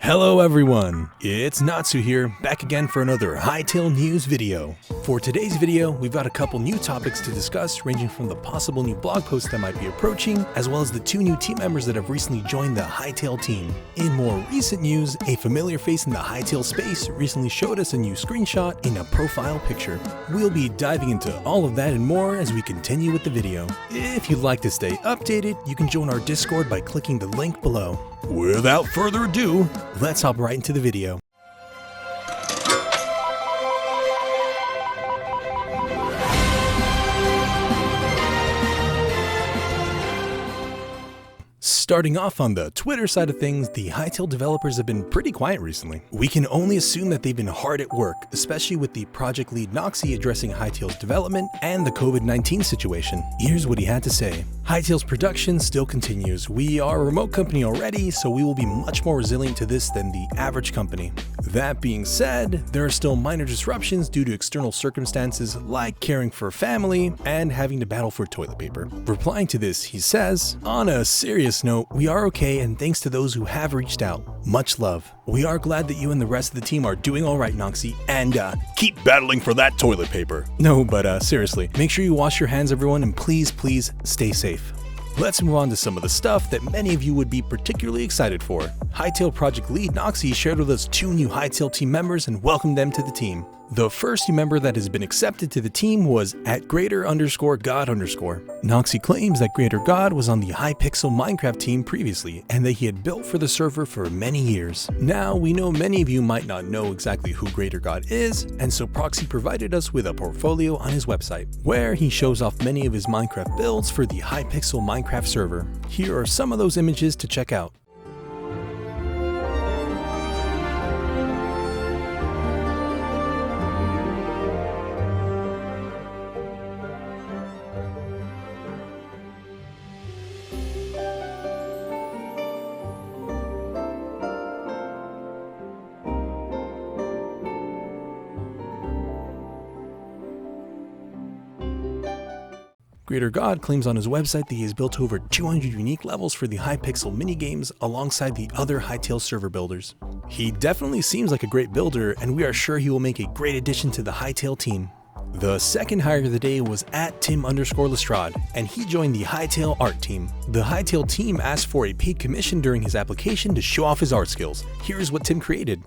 Hello everyone, it's Natsu here, back again for another Hytale news video. For today's video, we've got a couple new topics to discuss, ranging from the possible new blog posts that might be approaching, as well as the two new team members that have recently joined the Hytale team. In more recent news, a familiar face in the Hytale space recently showed us a new screenshot in a profile picture. We'll be diving into all of that and more as we continue with the video. If you'd like to stay updated, you can join our Discord by clicking the link below. Without further ado, let's hop right into the video. Starting off on the Twitter side of things, the Hytale developers have been pretty quiet recently. We can only assume that they've been hard at work, especially with the project lead Natsu addressing Hytale's development and the COVID-19 situation. Here's what he had to say. Hytale's production still continues. We are a remote company already, so we will be much more resilient to this than the average company. That being said, there are still minor disruptions due to external circumstances like caring for family and having to battle for toilet paper. Replying to this, he says, "On a serious note, we are okay, and thanks to those who have reached out. Much love. We are glad that you and the rest of the team are doing all right, Natsu, and keep battling for that toilet paper." No, but seriously, make sure you wash your hands, everyone, and please stay safe. Let's move on to some of the stuff that many of you would be particularly excited for. Hytale project lead Natsu shared with us two new Hytale team members and welcomed them to the team. The first new member that has been accepted to the team was @greater_god_. Natsu claims that Greater God was on the Hypixel Minecraft team previously, and that he had built for the server for many years. Now, we know many of you might not know exactly who Greater God is, and so Proxy provided us with a portfolio on his website, where he shows off many of his Minecraft builds for the Hypixel Minecraft server. Here are some of those images to check out. Greater God claims on his website that he has built over 200 unique levels for the Hypixel minigames alongside the other Hytale server builders. He definitely seems like a great builder, and we are sure he will make a great addition to the Hytale team. The second hire of the day was @Tim_Lestrade, and he joined the Hytale art team. The Hytale team asked for a paid commission during his application to show off his art skills. Here's what Tim created.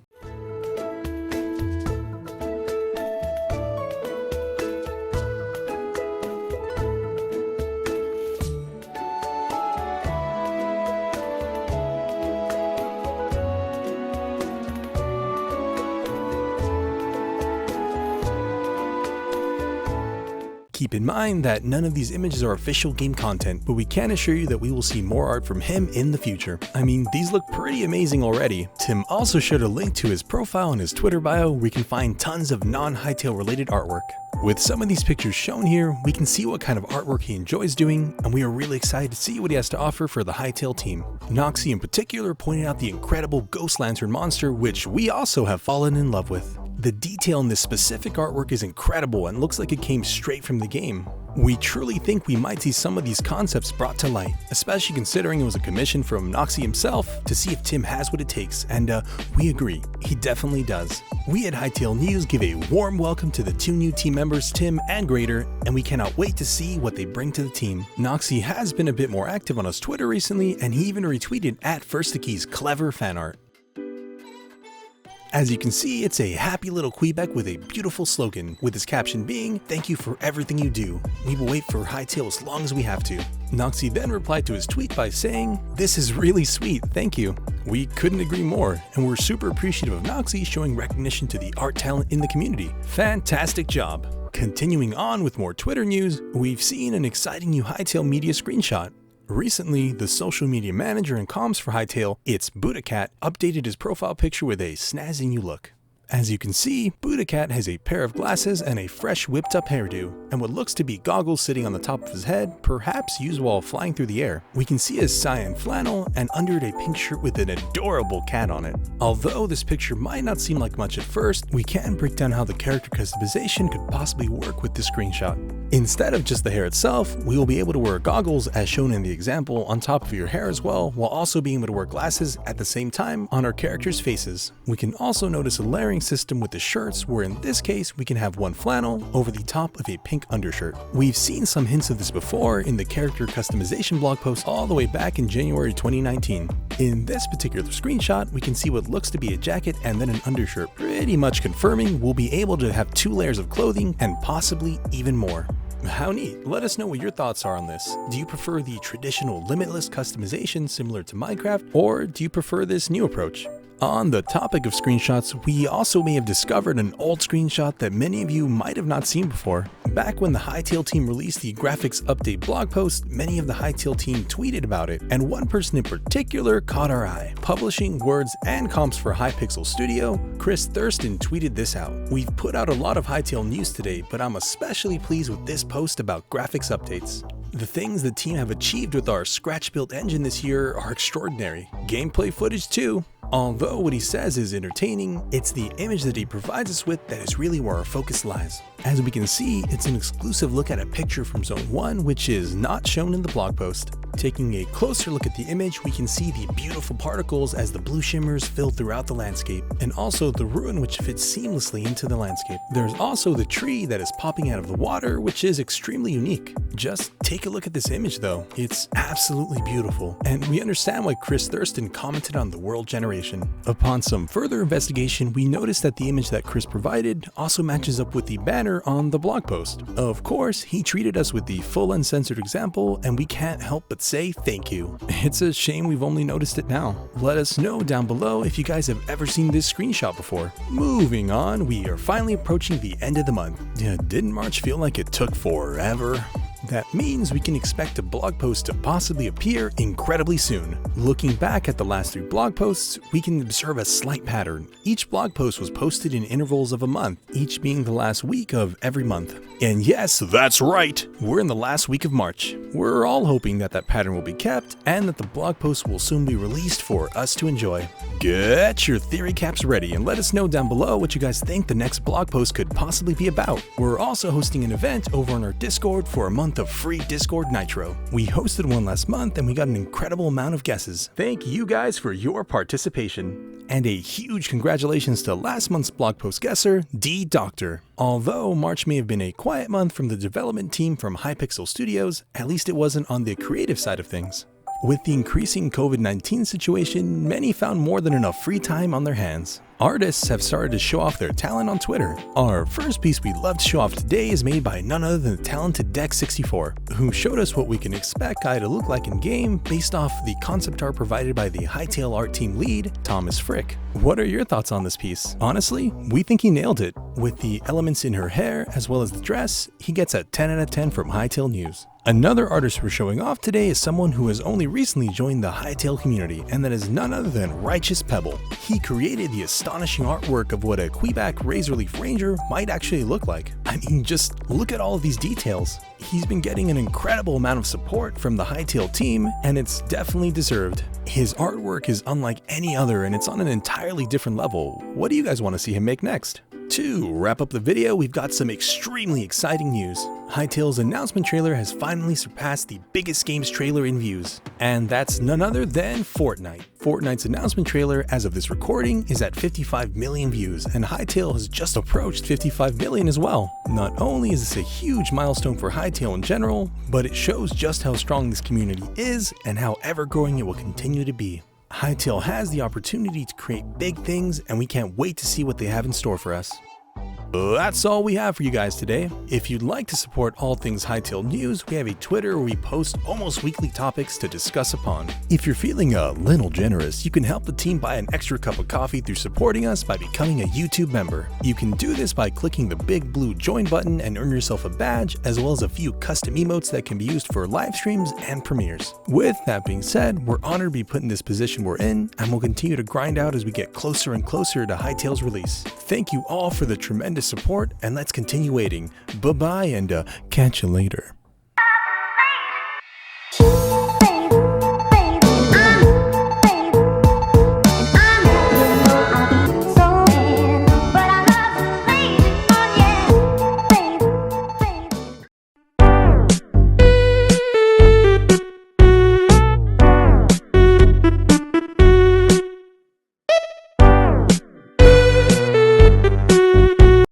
Keep in mind that none of these images are official game content, but we can assure you that we will see more art from him in the future. I mean, these look pretty amazing already. Tim also shared a link to his profile in his Twitter bio where you can find tons of non-Hytale related artwork. With some of these pictures shown here, we can see what kind of artwork he enjoys doing, and we are really excited to see what he has to offer for the Hytale team. Natsu in particular pointed out the incredible Ghost Lantern monster, which we also have fallen in love with. The detail in this specific artwork is incredible and looks like it came straight from the game. We truly think we might see some of these concepts brought to light, especially considering it was a commission from Natsu himself to see if Tim has what it takes, and we agree, he definitely does. We at Hytale News give a warm welcome to the two new team members, Tim and Greater, and we cannot wait to see what they bring to the team. Natsu has been a bit more active on his Twitter recently, and he even retweeted @FirstTheKey's clever fan art. As you can see, it's a happy little Quebec with a beautiful slogan, with his caption being, "Thank you for everything you do. We will wait for Hytale as long as we have to." Natsu then replied to his tweet by saying, "This is really sweet, thank you." We couldn't agree more, and we're super appreciative of Natsu showing recognition to the art talent in the community. Fantastic job. Continuing on with more Twitter news, we've seen an exciting new Hytale media screenshot. Recently, the social media manager and comms for Hytale, It's Buddha Cat, updated his profile picture with a snazzy new look. As you can see, Buddha Cat has a pair of glasses and a fresh whipped up hairdo, and what looks to be goggles sitting on the top of his head, perhaps used while flying through the air. We can see his cyan flannel, and under it a pink shirt with an adorable cat on it. Although this picture might not seem like much at first, we can break down how the character customization could possibly work with this screenshot. Instead of just the hair itself, we will be able to wear goggles as shown in the example on top of your hair as well, while also being able to wear glasses at the same time on our characters' faces. We can also notice a layering system with the shirts, where in this case we can have one flannel over the top of a pink undershirt. We've seen some hints of this before in the character customization blog post all the way back in January 2019. In this particular screenshot, we can see what looks to be a jacket and then an undershirt, pretty much confirming we'll be able to have 2 layers of clothing and possibly even more. How neat. Let us know what your thoughts are on this. Do you prefer the traditional limitless customization similar to Minecraft, or do you prefer this new approach? On the topic of screenshots, we also may have discovered an old screenshot that many of you might have not seen before. Back when the Hytale team released the graphics update blog post, many of the Hytale team tweeted about it, and one person in particular caught our eye. Publishing words and comps for Hypixel Studio, Chris Thurston tweeted this out. We've put out a lot of Hytale news today, but I'm especially pleased with this post about graphics updates. The things the team have achieved with our scratch-built engine this year are extraordinary. Gameplay footage too. Although what he says is entertaining, it's the image that he provides us with that is really where our focus lies. As we can see, it's an exclusive look at a picture from Zone 1, which is not shown in the blog post. Taking a closer look at the image, we can see the beautiful particles as the blue shimmers fill throughout the landscape, and also the ruin which fits seamlessly into the landscape. There's also the tree that is popping out of the water, which is extremely unique. Just take a look at this image though. It's absolutely beautiful, and we understand why Chris Thurston commented on the world generation. Upon some further investigation, we noticed that the image that Chris provided also matches up with the banner on the blog post. Of course, he treated us with the full uncensored example, and we can't help but say thank you. It's a shame we've only noticed it now. Let us know down below if you guys have ever seen this screenshot before. Moving on, we are finally approaching the end of the month. Didn't March feel like it took forever? That means we can expect a blog post to possibly appear incredibly soon. Looking back at the last 3 blog posts, we can observe a slight pattern. Each blog post was posted in intervals of a month, each being the last week of every month. And yes, that's right, we're in the last week of March. We're all hoping that that pattern will be kept and that the blog post will soon be released for us to enjoy. Get your theory caps ready and let us know down below what you guys think the next blog post could possibly be about. We're also hosting an event over on our Discord for a month of free Discord Nitro. We hosted one last month and we got an incredible amount of guesses. Thank you guys for your participation. And a huge congratulations to last month's blog post guesser, D Doctor. Although March may have been a quiet month from the development team from Hypixel Studios, at least it wasn't on the creative side of things. With the increasing COVID-19 situation, many found more than enough free time on their hands. Artists have started to show off their talent on Twitter. Our first piece we'd love to show off today is made by none other than the talented Dex64, who showed us what we can expect Guy to look like in game based off the concept art provided by the Hytale art team lead, Thomas Frick. What are your thoughts on this piece? Honestly, we think he nailed it. With the elements in her hair as well as the dress, he gets a 10 out of 10 from Hytale News. Another artist we're showing off today is someone who has only recently joined the Hytale community, and that is none other than Righteous Pebble. He created the astonishing artwork of what a Quebec Razor Leaf Ranger might actually look like. I mean, just look at all of these details. He's been getting an incredible amount of support from the Hytale team, and it's definitely deserved. His artwork is unlike any other, and it's on an entirely different level. What do you guys want to see him make next? To wrap up the video, we've got some extremely exciting news. Hytale's announcement trailer has finally surpassed the biggest games trailer in views, and that's none other than Fortnite. Fortnite's announcement trailer, as of this recording, is at 55 million views, and Hytale has just approached 55 million as well. Not only is this a huge milestone for Hytale in general, but it shows just how strong this community is and how ever-growing it will continue to be. Hytale has the opportunity to create big things, and we can't wait to see what they have in store for us. That's all we have for you guys today. If you'd like to support all things Hytale news, we have a Twitter where we post almost weekly topics to discuss upon. If you're feeling a little generous, you can help the team buy an extra cup of coffee through supporting us by becoming a YouTube member. You can do this by clicking the big blue join button and earn yourself a badge, as well as a few custom emotes that can be used for live streams and premieres. With that being said, we're honored to be put in this position we're in, and we'll continue to grind out as we get closer and closer to Hytale's release. Thank you all for the tremendous support, and let's continue waiting. Bye bye, and catch you later.